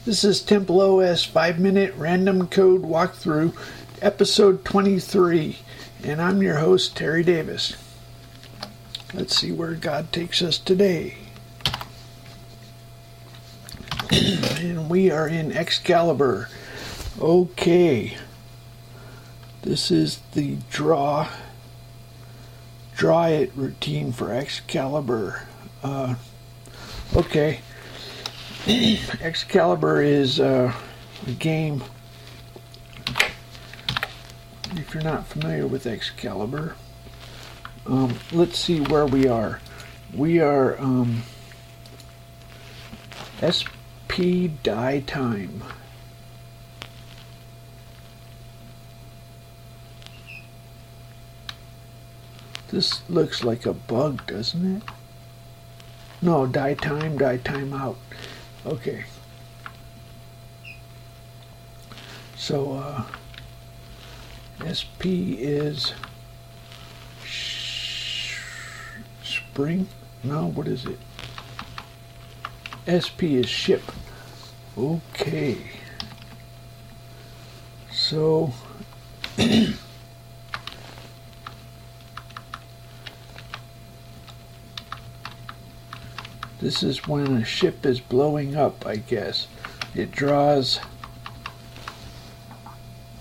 This is TempleOS 5-minute random code walkthrough, episode 23, and I'm your host, Terry Davis. Let's see where God takes us today. And we are in Excalibur. Okay. This is the draw it routine for Excalibur. Okay. Excalibur is a game. If you're not familiar with Excalibur, let's see where we are. We are SP die time. This looks like a bug, doesn't it? No, die time out. Okay. So, SP is spring? No, what is it? SP is ship. Okay. So, this is when a ship is blowing up, I guess. It draws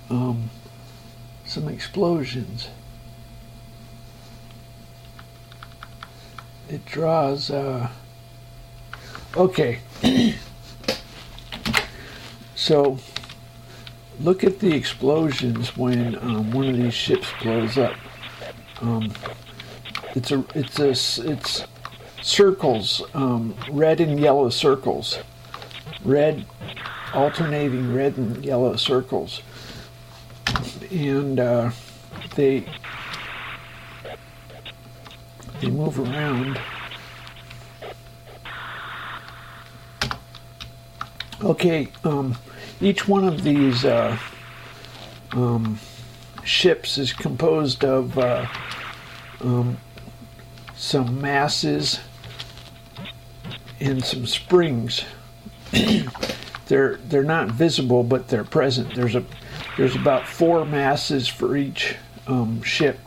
some explosions. It draws, okay. So, look at the explosions when one of these ships blows up. It's circles, red and yellow circles. Alternating red and yellow circles. And they move around. Okay, each one of these ships is composed of some masses and some springs. They're not visible, but they're present. There's about 4 masses for each ship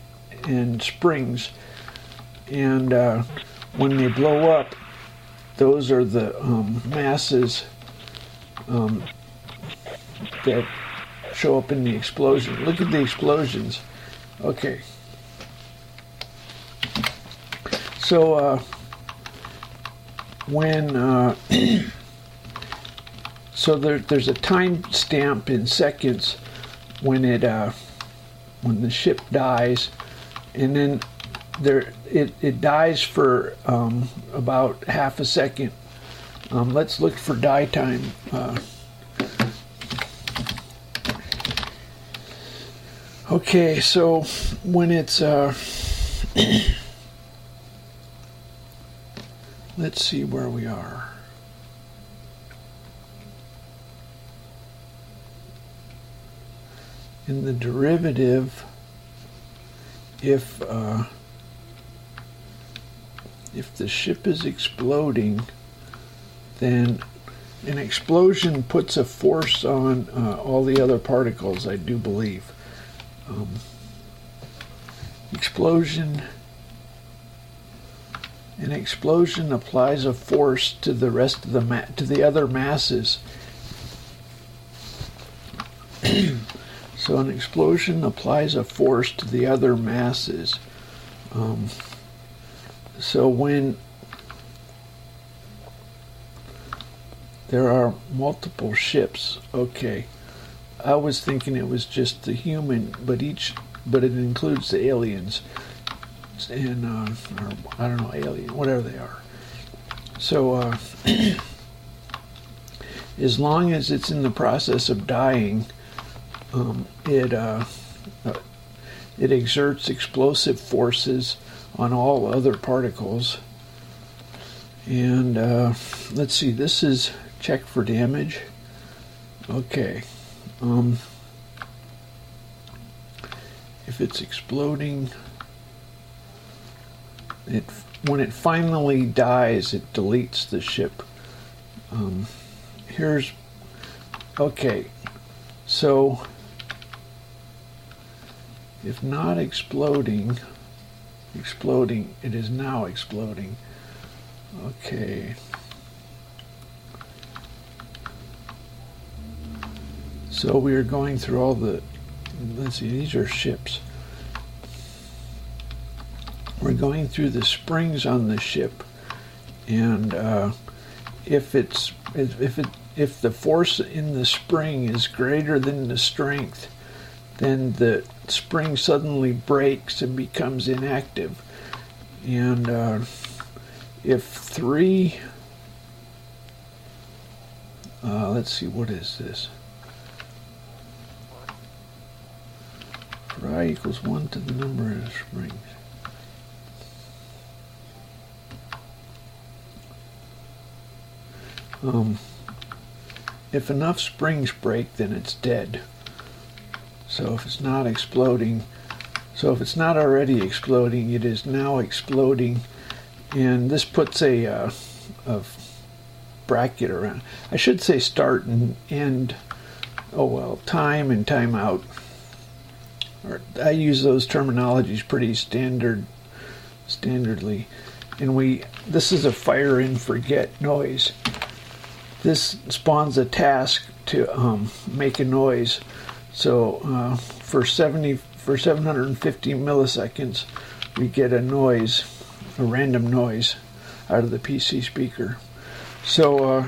and springs, and when they blow up, those are the masses that show up in the explosion. Look at the explosions. Okay. So when so there's a time stamp in seconds when when the ship dies, and then it dies for about half a second. Let's look for die time. Okay, so when it's let's see where we are. In the derivative, if the ship is exploding, then an explosion puts a force on all the other particles, I do believe. An explosion applies a force to the rest of to the other masses. So an explosion applies a force to the other masses. So when there are multiple ships, okay, I was thinking it was just the human, but it includes the aliens, and or I don't know, alien, whatever they are. So as long as it's in the process of dying, it exerts explosive forces on all other particles. And let's see, this is check for damage. Okay. If it's exploding, when it finally dies, it deletes the ship. Here's Okay, so if not exploding, it is now exploding. Okay. So we are going through all the, let's see, these are ships. We're going through the springs on the ship, and if the force in the spring is greater than the strength, then the spring suddenly breaks and becomes inactive. And if 3, let's see, what is this? For I equals 1 to the number of springs. If enough springs break, then it's dead. So if it's not exploding, so if it's not already exploding, it is now exploding, and this puts a bracket around. I should say start and end. Oh well, time and time out. I use those terminologies pretty standardly, and this is a fire and forget noise. This spawns a task to make a noise. So for 750 milliseconds, we get a noise, a random noise, out of the PC speaker. So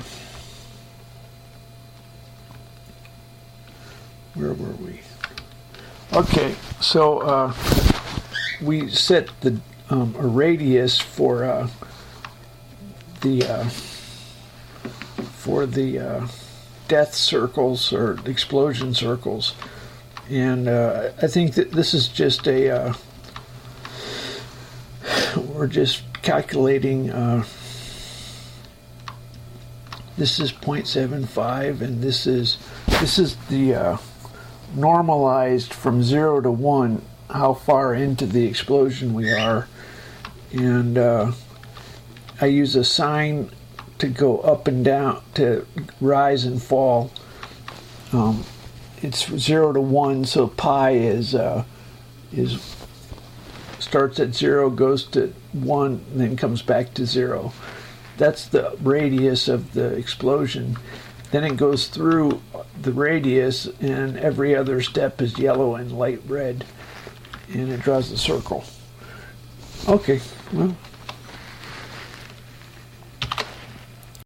where were we? Okay, so we set the a radius for the death circles or explosion circles, and I think that this is just we're just calculating. This is 0.75, and this is the normalized from 0 to 1, how far into the explosion we are, and I use a sign to go up and down, to rise and fall. It's 0 to 1, so pi is starts at 0, goes to 1, and then comes back to 0. That's the radius of the explosion. Then it goes through the radius, and every other step is yellow and light red, and it draws the circle. Okay, well.